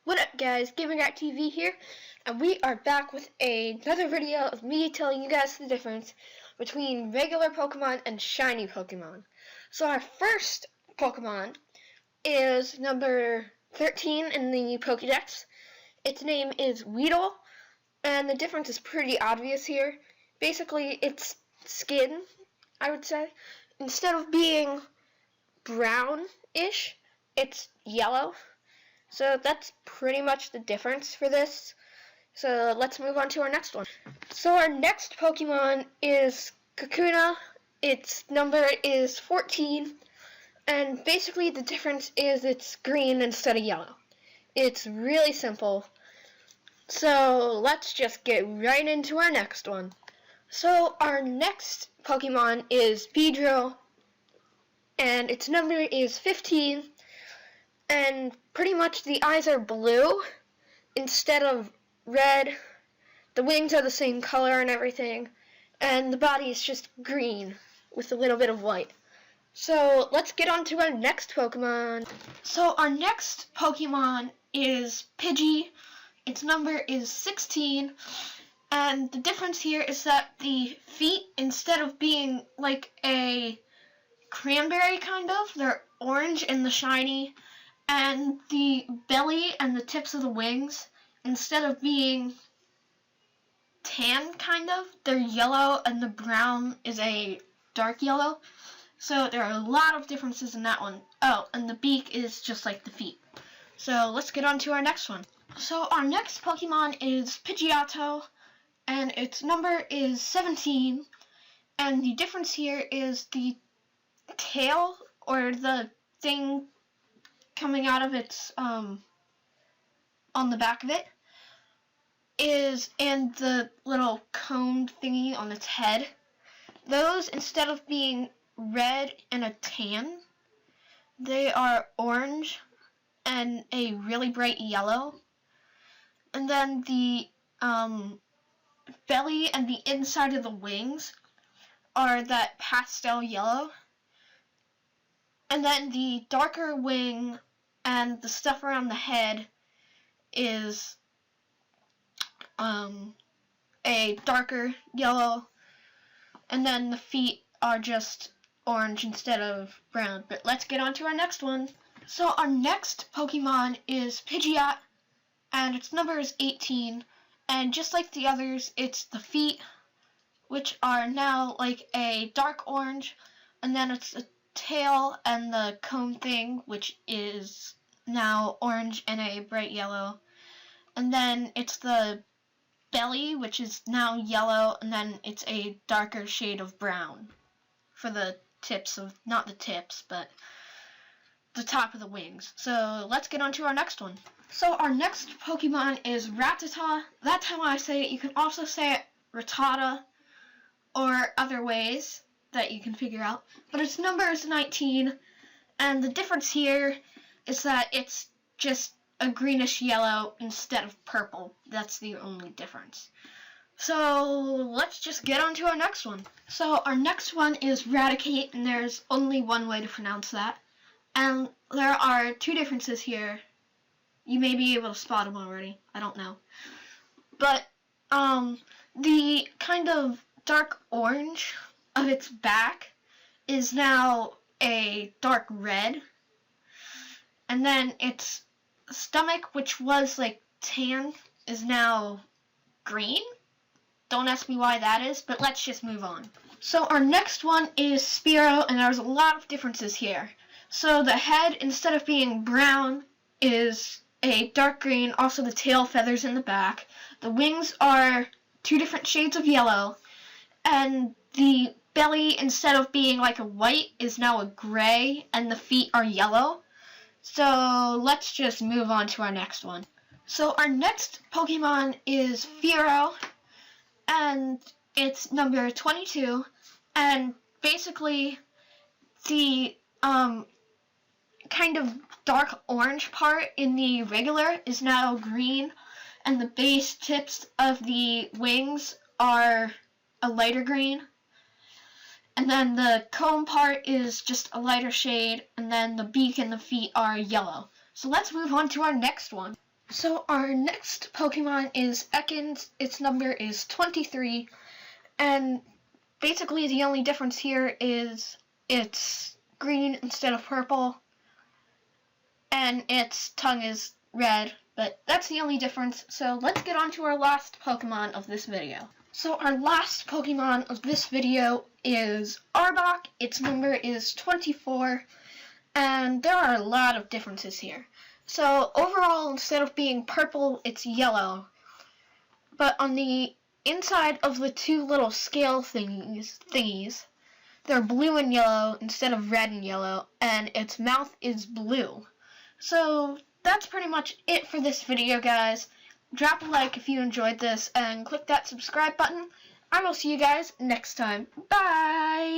What up guys, TV here, and we are back with another video of me telling you guys the difference between regular Pokemon and shiny Pokemon. So our first Pokemon is number 13 in the Pokédex. Its name is Weedle, and the difference is pretty obvious here. Basically, its skin, I would say, instead of being brown-ish, it's yellow. So that's pretty much the difference for this. So let's move on to our next one. So our next Pokemon is Kikuna. Its number is 14. And basically the difference is it's green instead of yellow. It's really simple. So let's just get right into our next one. So our next Pokemon is Pedro. And its number is 15. And pretty much the eyes are blue instead of red. The wings are the same color and everything. And the body is just green with a little bit of white. So let's get on to our next Pokemon. So our next Pokemon is Pidgey. Its number is 16. And the difference here is that the feet, instead of being like a cranberry kind of, they're orange in the shiny. And the belly and the tips of the wings, instead of being tan kind of, they're yellow, and the brown is a dark yellow. So there are a lot of differences in that one. Oh, and the beak is just like the feet. So let's get on to our next one. So our next Pokemon is Pidgeotto, and its number is 17. And the difference here is the tail, or the thing coming out of its, on the back of it, and the little cone thingy on its head. Those, instead of being red and a tan, they are orange and a really bright yellow. And then the, belly and the inside of the wings are that pastel yellow. And then the darker wing and the stuff around the head is a darker yellow. And then the feet are just orange instead of brown. But let's get on to our next one. So our next Pokemon is Pidgeot, and its number is 18. And just like the others, it's the feet, which are now like a dark orange, and then it's a tail and the cone thing, which is now orange and a bright yellow. And then it's the belly, which is now yellow, and then it's a darker shade of brown for the tips of, not the tips, but the top of the wings. So let's get on to our next one. So our next Pokemon is Ratata. That's how I say it. You can also say it Rattata or other ways that you can figure out, but its number is 19, and the difference here is that it's just a greenish yellow instead of purple. That's the only difference. So let's just get on to our next one. So our next one is Radek, and there's only one way to pronounce that, and there are two differences here. You may be able to spot them already, I don't know, but the kind of dark orange of its back is now a dark red, and then its stomach, which was like tan, is now green. Don't ask me why that is, but let's just move on. So our next one is Sparrow, and there's a lot of differences here. So the head, instead of being brown, is a dark green. Also the tail feathers in the back. The wings are two different shades of yellow, and the belly, instead of being like a white, is now a gray, and the feet are yellow. So let's just move on to our next one. So our next Pokemon is Sparrow, and it's number 22, and basically the kind of dark orange part in the regular is now green, and the base tips of the wings are a lighter green. And then the cone part is just a lighter shade, and then the beak and the feet are yellow. So let's move on to our next one. So our next Pokemon is Ekans. Its number is 23, and basically the only difference here is it's green instead of purple, and its tongue is red, but that's the only difference. So let's get on to our last Pokemon of this video. So our last Pokemon of this video is Bock. Its number is 24, and there are a lot of differences here. So overall, instead of being purple, it's yellow. But on the inside of the two little scale thingies, they're blue and yellow instead of red and yellow, and its mouth is blue. So that's pretty much it for this video, guys. Drop a like if you enjoyed this, and click that subscribe button. I will see you guys next time. Bye!